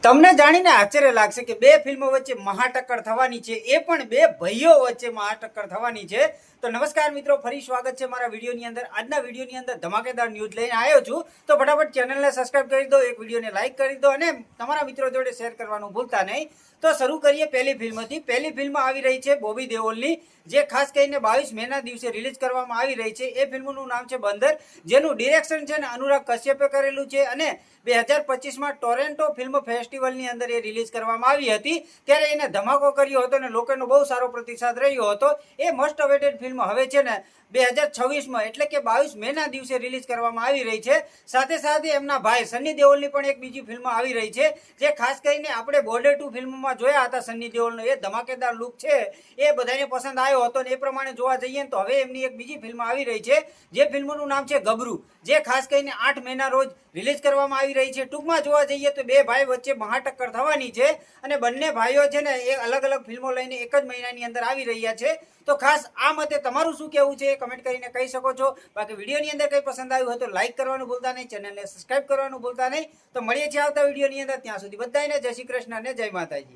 તમને જાણીને આશ્ચર્ય લાગશે કે બે ફિલ્મો વચ્ચે મહાટક્કર થવાની છે, એ પણ બે ભાઈઓ વચ્ચે મહાટક્કર થવાની છે. તો નમસ્કાર મિત્રો, ફરી સ્વાગત છે મારા વિડીયોની અંદર. આજના વિડીયોની અંદર ધમાકેદાર ન્યૂઝ લઈને આવ્યો છું. તો ફટાફટ ચેનલને સબસ્ક્રાઇબ કરી દો, એક વિડીયોને લાઇક કરી દો અને તમારા મિત્રો જોડે શેર કરવાનું ભૂલતા નહીં. તો શરૂ કરીએ પહેલી ફિલ્મથી. પહેલી ફિલ્મ આવી રહી છે બોબી દેઓલની, જે ખાસ કરીને 22 મેના દિવસે રિલીઝ કરવામાં આવી રહી છે. એ ફિલ્મનું નામ છે બંદર, જેનું ડિરેક્શન છે ને અનુરાગ કશ્યપે કરેલું છે અને 2025માં ટોરેન્ટો ફિલ્મ ફેસ્ટિવલની અંદર એ રિલીઝ કરવામાં આવી હતી. ત્યારે એને ધમાકો કર્યો હતો અને લોકોનો બહુ સારો પ્રતિસાદ રહ્યો હતો. એ મોસ્ટ અવેટેડ ફિલ્મ હવે છે ને 2026માં એટલે કે 22 મેના દિવસે રિલીઝ કરવામાં આવી રહી છે. સાથે સાથે એમના ભાઈ સન્ની દેઓલની પણ એક બીજી ફિલ્મ આવી રહી છે, જે ખાસ કરીને આપણે બોર્ડર 2 ફિલ્મમાં જોયા હતા. સન્ની દેઓલનો એ ધમાકેદાર લુક છે, એ બધાને પસંદ આવ્યો હતો અને એ પ્રમાણે જોવા જઈએ તો હવે એમની એક બીજી ફિલ્મ આવી રહી છે, જે ફિલ્મનું નામ છે ગબરૂ, જે ખાસ કરીને 8 મેના રોજ રિલીઝ કરવામાં આવી રહી છે. ટૂંકમાં જોવા જઈએ તો બે ભાઈ વચ્ચે મહાટક્કર થવાની છે અને બંને ભાઈઓ છે ને એ અલગ અલગ ફિલ્મો લઈને એક જ મહિનાની અંદર આવી રહ્યા છે. તો ખાસ આ મતે તમારું શું કહેવું છે એ કમેન્ટ કરીને કહી શકો છો. બાકી વિડીયોની અંદર કંઈ પસંદ આવ્યું હોય તો લાઇક કરવાનું ભૂલતા નહીં, ચેનલને સબસ્ક્રાઇબ કરવાનું ભૂલતા નહીં. તો મળીએ છીએ આવતા વિડીયોની અંદર. ત્યાં સુધી બધાને જય શ્રી કૃષ્ણ અને જય માતાજી.